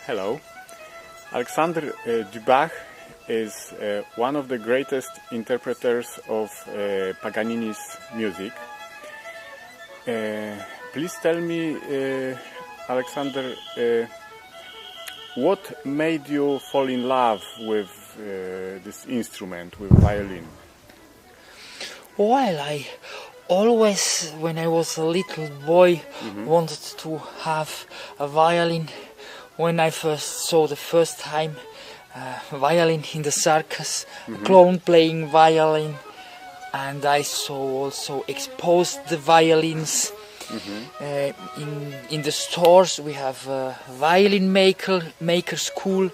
Hello. Alexandre Dubach is one of the greatest interpreters of Paganini's music. Please tell me, Alexander, what made you fall in love with this instrument, with violin? Well, I always, when I was a little boy, wanted to have a violin. When I first saw the first time violin in the circus, a clown playing violin, and I saw also exposed the violins in the stores. We have a violin maker school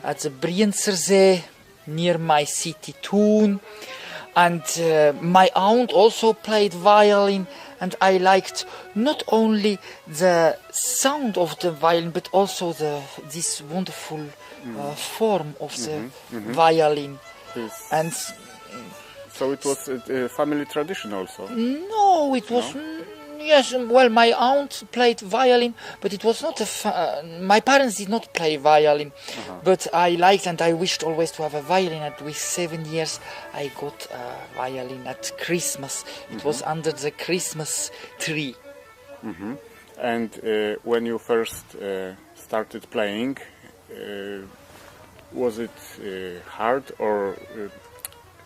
at the Brienzersee near my city Thun. And my aunt also played violin, and I liked not only the sound of the violin, but also this wonderful form of the violin. Yes. And so it was a family tradition also? No, it was... Yes, well, my aunt played violin, but it was not my parents did not play violin, but I liked and I wished always to have a violin. And with 7 years, I got a violin at Christmas. It was under the Christmas tree. And when you first started playing, was it hard, or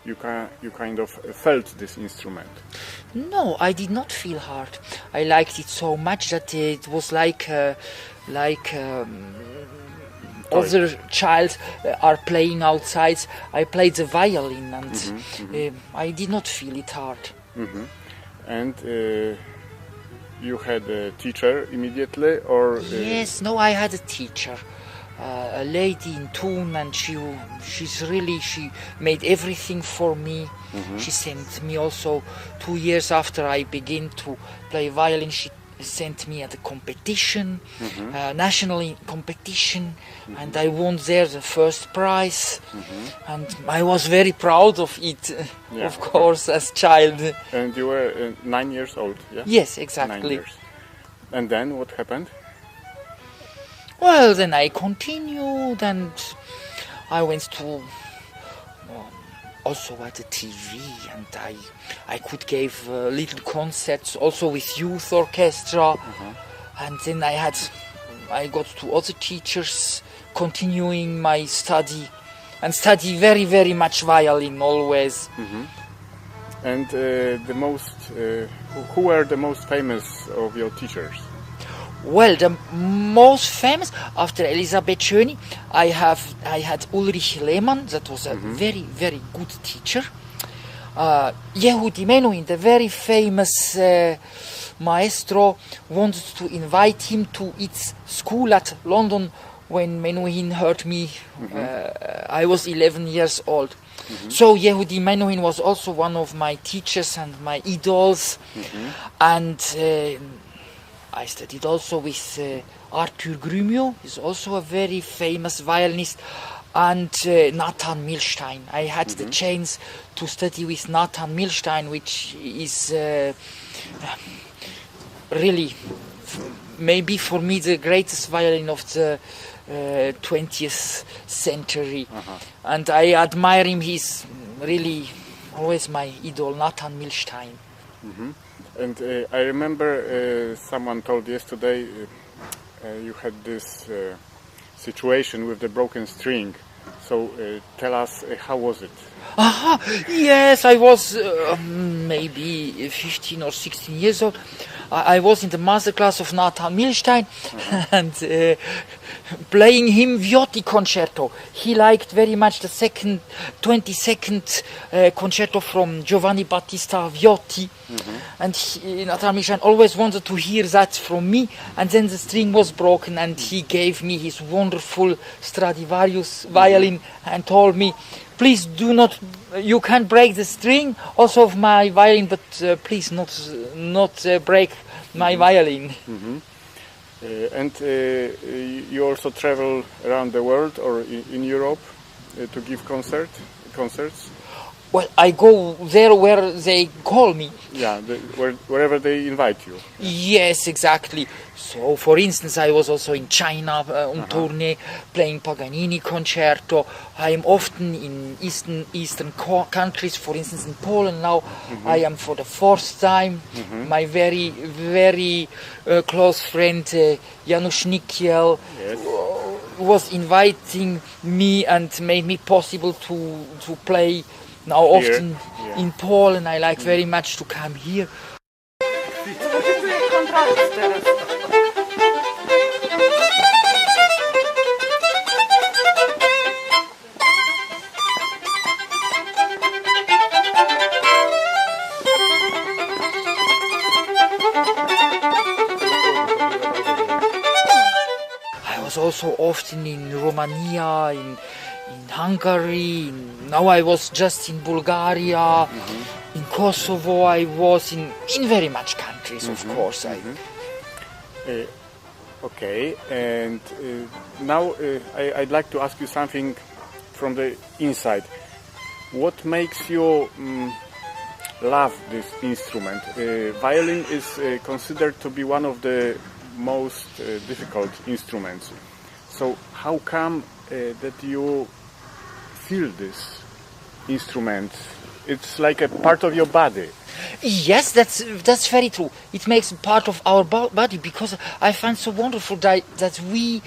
you kind of felt this instrument? No, I did not feel hard. I liked it so much that it was like other child are playing outside. I played the violin, and I did not feel it hard. And you had a teacher immediately, or? Yes, no, I had a teacher. A lady in Thun, and she made everything for me. She sent me also 2 years after I began to play violin. She sent me at a competition, national competition, and I won there the first prize. And I was very proud of it, of course, as child. And you were 9 years old, yeah? Yes, exactly. 9 years. And then what happened? Well, then I continued, and I went to also at the TV, and I could give little concerts also with youth orchestra, and then I got to other teachers, continuing my study, and study very, very much violin always. And who were the most famous of your teachers? Well, the most famous, after Elisabeth Schöni, I had Ulrich Lehmann. That was a very, very good teacher. Yehudi Menuhin, the very famous maestro, wanted to invite him to its school at London. When Menuhin heard me, I was 11 years old. So Yehudi Menuhin was also one of my teachers and my idols. And I studied also with Arthur Grumio, he's also a very famous violinist, and Nathan Milstein. I had the chance to study with Nathan Milstein, which is really, maybe for me, the greatest violin of the 20th century. And I admire him. He's really always my idol, Nathan Milstein. And I remember someone told yesterday you had this situation with the broken string. So tell us, how was it? Yes, I was maybe 15 or 16 years old. I was in the master class of Nathan Milstein and playing him Viotti concerto. He liked very much the 22nd concerto from Giovanni Battista Viotti. And Nathan Milstein always wanted to hear that from me. And then the string was broken, and he gave me his wonderful Stradivarius violin and told me, please do not, you can break the string also of my violin, but please not break my violin. And you also travel around the world or in Europe to give concerts? Well, I go there where they call me. Yeah, wherever they invite you. Yes, exactly. So, for instance, I was also in China on tournée playing Paganini concerto. I am often in eastern countries. For instance, in Poland now, I am for the fourth time. My very, very close friend Janusz Nikiel was inviting me and made me possible to play now Here, often in Poland. I like very much to come here. I was also often in Romania, in Hungary. Now I was just in Bulgaria, in Kosovo. I was in very much countries, of course. Okay, and now I'd like to ask you something from the inside. What makes you love this instrument? Violin is considered to be one of the most difficult instruments. So how come that you feel this instrument? It's like a part of your body. Yes, that's very true. It makes part of our body, because I find so wonderful that we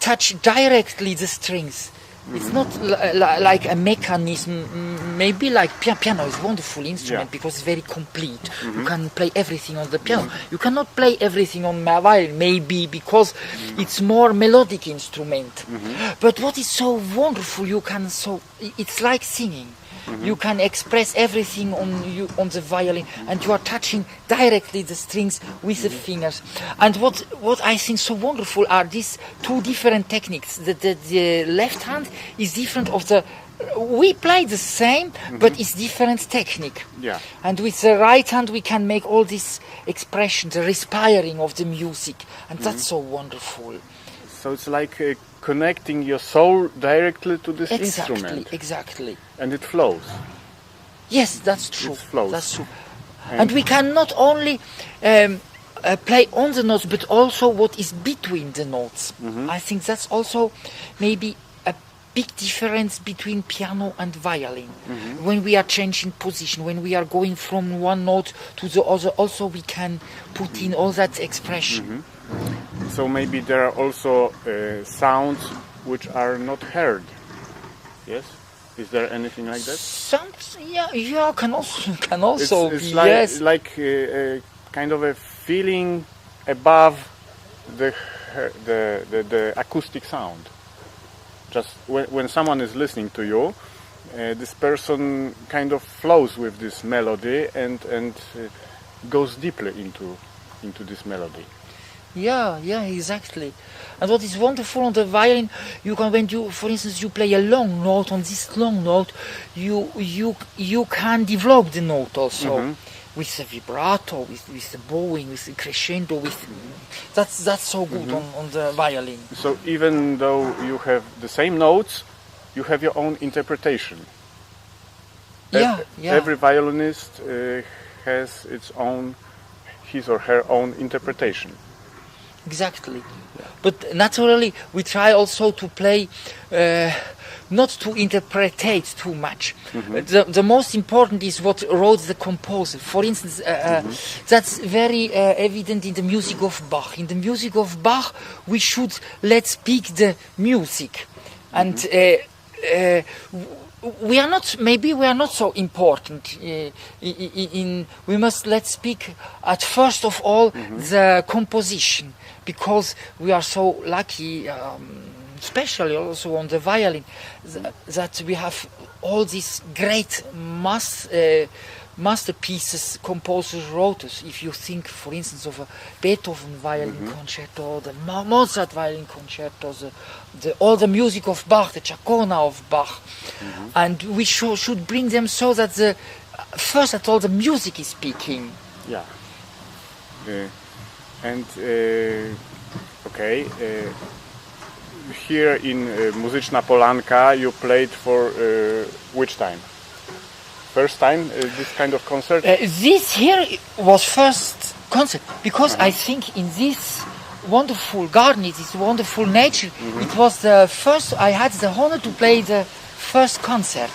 touch directly the strings. It's not like a mechanism. Maybe like piano is a wonderful instrument because it's very complete. You can play everything on the piano. You cannot play everything on violin, maybe because it's more melodic instrument. But what is so wonderful, it's like singing. You can express everything on the violin, and you are touching directly the strings with the fingers. And what I think so wonderful are these two different techniques. The left hand is different of the. We play the same, but it's different technique. Yeah. And with the right hand, we can make all this expression, the respiring of the music, and that's so wonderful. So it's like connecting your soul directly to this instrument. Exactly. And it flows. Yes, that's true. It flows. That's true. And we can not only play on the notes, but also what is between the notes. I think that's also maybe a big difference between piano and violin. When we are changing position, when we are going from one note to the other, also we can put in all that expression. So maybe there are also sounds which are not heard. Yes? Is there anything like that? Sounds, yeah, can also it's be. like, Yes, like kind of a feeling above the acoustic sound. Just when someone is listening to you, this person kind of flows with this melody and goes deeply into this melody. Yeah, exactly. And what is wonderful on the violin, you can, when you, for instance, you play a long note, on this long note, you can develop the note also with the vibrato, with the bowing, with the crescendo. That's so good on the violin. So even though you have the same notes, you have your own interpretation. Yeah. Every violinist has his or her own interpretation. Exactly. But naturally, we try also to play, not to interpretate too much. The most important is what wrote the composer. For instance, that's very evident in the music of Bach. In the music of Bach, we should let speak the music. And we are not so important. We must let speak at first of all the composition, because we are so lucky, especially also on the violin, that we have all these great masterpieces composers wrote us. If you think, for instance, of a Beethoven violin concerto, the Mozart violin concertos, all the music of Bach, the Chacona of Bach, and we should bring them so that first of all the music is speaking. Yeah. Here in Muzyczna Polanka you played for which time? first time this kind of concert? This here was first concert because I think in this wonderful garden, this wonderful nature, it was the first. I had the honor to play the first concert.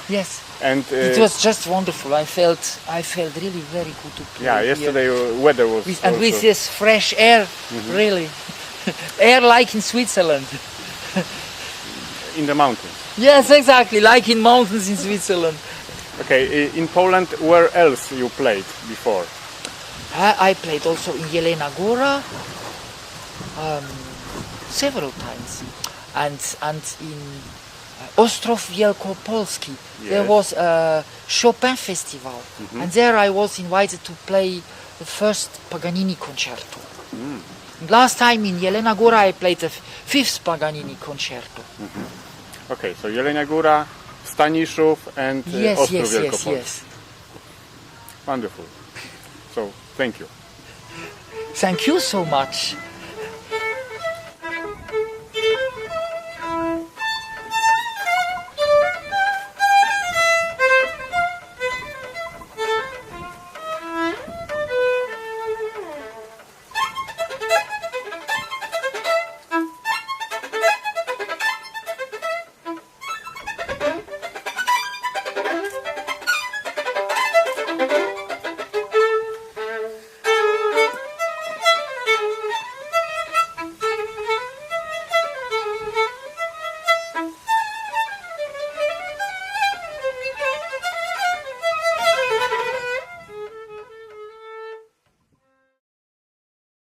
Yes, and it was just wonderful. I felt really very good to play. Yeah, yesterday weather was and also... with this fresh air, really, air like in Switzerland. In the mountains. Yes, exactly, like in mountains in Switzerland. Okay, in Poland, where else you played before? I played also in Jelena Góra several times, and in Ostrów Wielkopolski there was a Chopin festival, and there I was invited to play the first Paganini concerto. Last time in Jelena Góra I played the fifth Paganini concerto. Okay, so Jelena Góra, Staniszów and Ostrów Wielkopolski. Yes. Wonderful. So, thank you. Thank you so much.